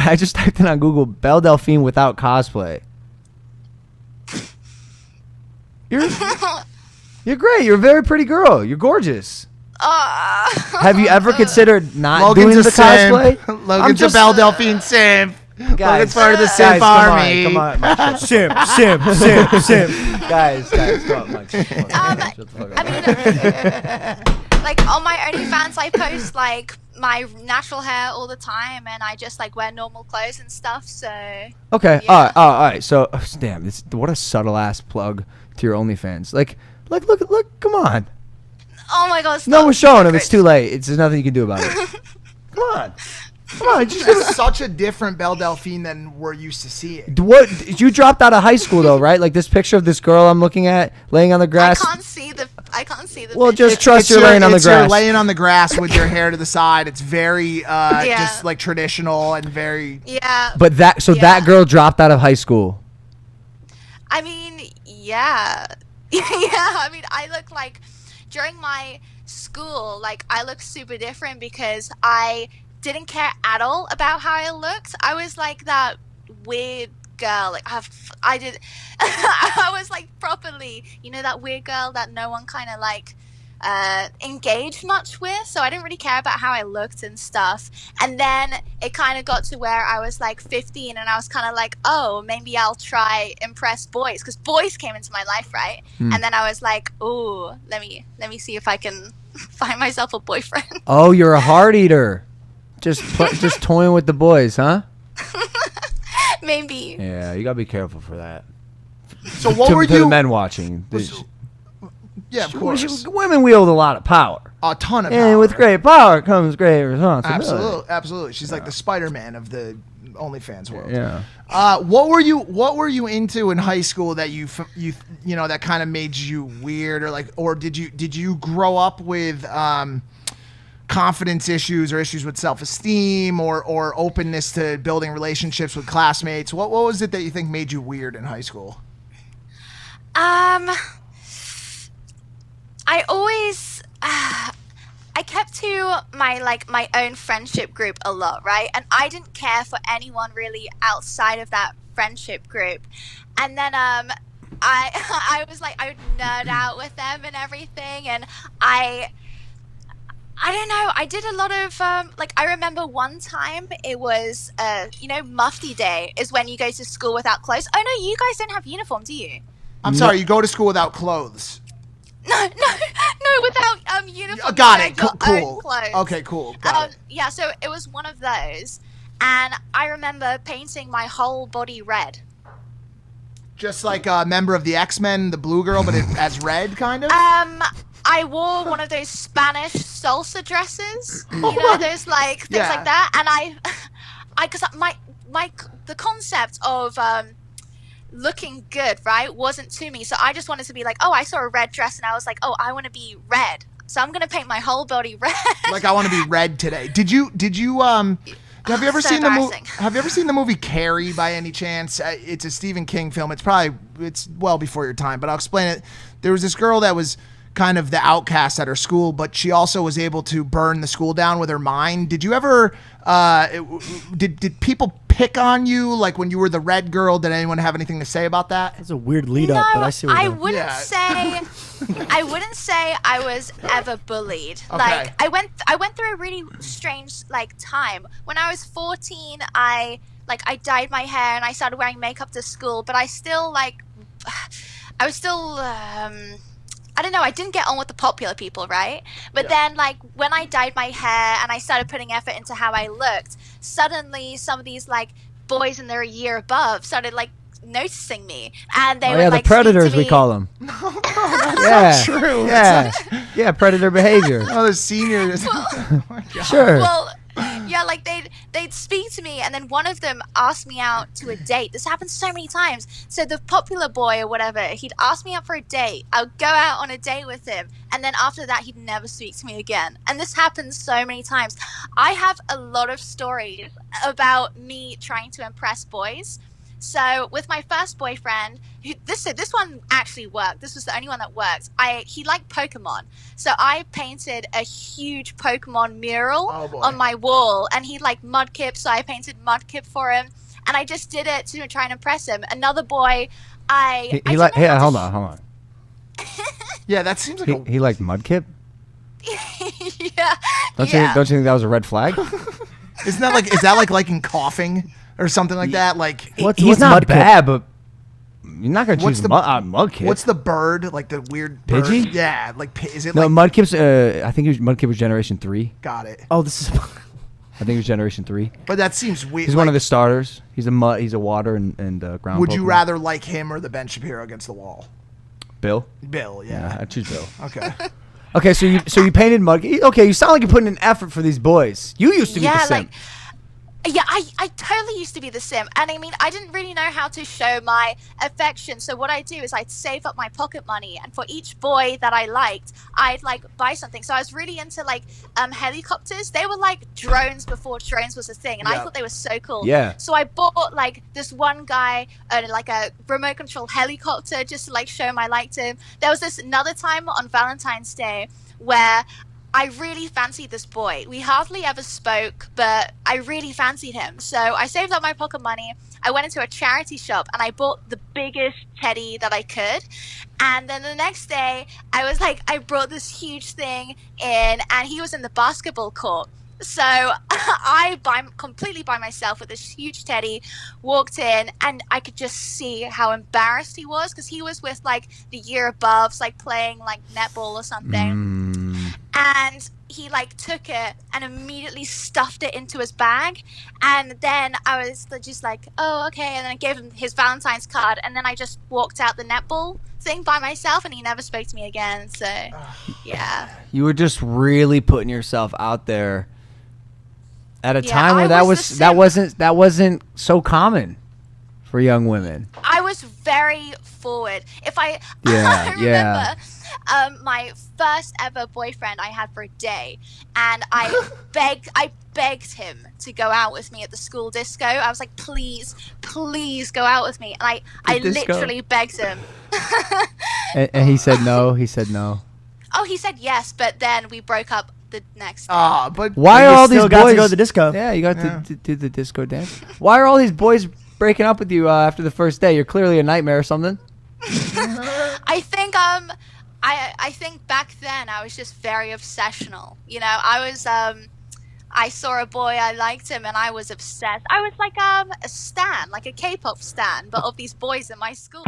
I just typed in on Google Belle Delphine without cosplay. You're great. You're a very pretty girl. You're gorgeous. Have you ever considered not Logan's doing the cosplay? Logan's a Belle Delphine simp. Guys, Logan's part of the simp army. Come on, Mike. Simp. Guys, come on, Mike. I mean, like on my OnlyFans, I post like my natural hair all the time, and I just like wear normal clothes and stuff. So okay, yeah. all right. So, damn, what a subtle ass plug to your OnlyFans. Like, look, come on. Oh my God! No one's showing him. It's too late. There's nothing you can do about it. Come on. That's such a different Belle Delphine than we're used to seeing. What you dropped out of high school though, right? Like this picture of this girl I'm looking at laying on the grass. I can't see the. Well, picture. just trust you're laying on the grass. You're laying on the grass with your hair to the side. It's very just like traditional and very. Yeah. But that girl dropped out of high school. I mean, yeah, yeah. I mean, I look like during my school, like I look super different because I didn't care at all about how I looked. I was like that weird girl. Like I did. I was like properly, that weird girl that no one kind of like engaged much with. So I didn't really care about how I looked and stuff. And then it kind of got to where I was like 15, and I was kind of like, oh, maybe I'll try impress boys, because boys came into my life, right? And then I was like, ooh, let me see if I can find myself a boyfriend. Oh, you're a heart eater. Just toying with the boys, huh? Maybe. Yeah, you gotta be careful for that. So what were to you? the men watching? Yeah, of course. Women wield a lot of power. A ton of power. And with great power comes great responsibility. Absolutely. She's like the Spider-Man of the OnlyFans world. Yeah. What were you into in high school that you that kind of made you weird, or did you grow up with confidence issues or issues with self-esteem or openness to building relationships with classmates? What was it that you think made you weird in high school? I always I kept to my own friendship group a lot, right? And I didn't care for anyone really outside of that friendship group. And then I was like, I would nerd out with them and everything, and I don't know, I did a lot of I remember one time it was Mufti Day is when you go to school without clothes. Oh no, you guys don't have uniform, do you? I'm sorry, you go to school without clothes. No, without uniform. Got it. Cool. Okay, cool. Got it. Yeah, so it was one of those, and I remember painting my whole body red. Just like a member of the X-Men, the blue girl, but as red, kind of. I wore one of those Spanish salsa dresses. Those like things like that, and because the concept of looking good, right, wasn't to me. So I just wanted to be like, oh, I saw a red dress, and I was like, oh, I want to be red. So I'm gonna paint my whole body red. Like I want to be red today. Did you have you ever seen the movie? Have you ever seen the movie Carrie by any chance? It's a Stephen King film. It's well before your time, but I'll explain it. There was this girl that was kind of the outcast at her school, but she also was able to burn the school down with her mind. Did you ever did people pick on you like when you were the red girl? Did anyone have anything to say about that? That's a weird lead up, but I see what I you're doing. wouldn't say I wouldn't say I was ever bullied. Okay. Like I went through a really strange time. When I was 14, I dyed my hair and I started wearing makeup to school, but I was still I don't know, I didn't get on with the popular people, right? But then, when I dyed my hair and I started putting effort into how I looked, suddenly some of these, boys in their year above started, noticing me. And they would, the predators, we call them. That's not true. Yeah. Yeah, predator behavior. Oh, the seniors. Oh, my God. Sure. Well, yeah, they'd speak to me, and then one of them asked me out to a date. This happened so many times. So the popular boy or whatever, he'd ask me out for a date. I would go out on a date with him, and then after that, he'd never speak to me again. And this happens so many times. I have a lot of stories about me trying to impress boys. So with my first boyfriend, this one actually worked. This was the only one that worked. He liked Pokemon, so I painted a huge Pokemon mural on my wall, and he liked Mudkip, so I painted Mudkip for him, and I just did it to try and impress him. Another boy, hold on. Yeah, that seems like he liked Mudkip. Yeah. Don't you think that was a red flag? Is that like liking coughing or something like that? Like he's not bad, but you're not gonna choose Mudkip. What's the bird? Like the weird Pidgey? Bird? Yeah, like is it? No, like... Mudkip's. I think Mudkip was Generation 3. Got it. Oh, this is. I think it was Generation 3. But that seems weird. He's one of the starters. He's a water and ground. Would you Pokemon. rather like him or the Ben Shapiro against the wall? Bill? Bill, yeah. I choose Bill. Okay. Okay, so you painted Mudkip. Okay, you sound like you're putting in effort for these boys. You used to be the simp. Yeah, I totally used to be the sim, and I mean, I didn't really know how to show my affection, so what I'd do is I'd save up my pocket money, and for each boy that I liked, I'd like buy something. So I was really into like helicopters. They were like drones before drones was a thing, and I thought they were so cool. Yeah. So I bought like this one guy like a remote control helicopter just to like show my like to him. There was this another time on Valentine's Day where I really fancied this boy. We hardly ever spoke, but I really fancied him. So I saved up my pocket money. I went into a charity shop and I bought the biggest teddy that I could. And then the next day, I brought this huge thing in, and he was in the basketball court. So I, completely by myself with this huge teddy, walked in, and I could just see how embarrassed he was because he was with like the year aboves, like playing like netball or something. And he like took it and immediately stuffed it into his bag. And then I was just like, oh, okay. And then I gave him his Valentine's card, and then I just walked out the netball thing by myself, and he never spoke to me again. So yeah. You were just really putting yourself out there at a time where that wasn't so common for young women. I was very forward. I remember my first ever boyfriend I had for a day, and I begged him to go out with me at the school disco. I was like, please go out with me. And I literally begged him. and he said no. He said no. Oh, he said yes, but then we broke up the next day. But why are all these got boys to go to the disco? Yeah, you got to do the disco dance. Why are all these boys breaking up with you after the first day? You're clearly a nightmare or something. I think I think back then I was just very obsessional. You know, I saw a boy, I liked him, and I was obsessed. I was like a stan, like a K-pop stan, but of these boys in my school.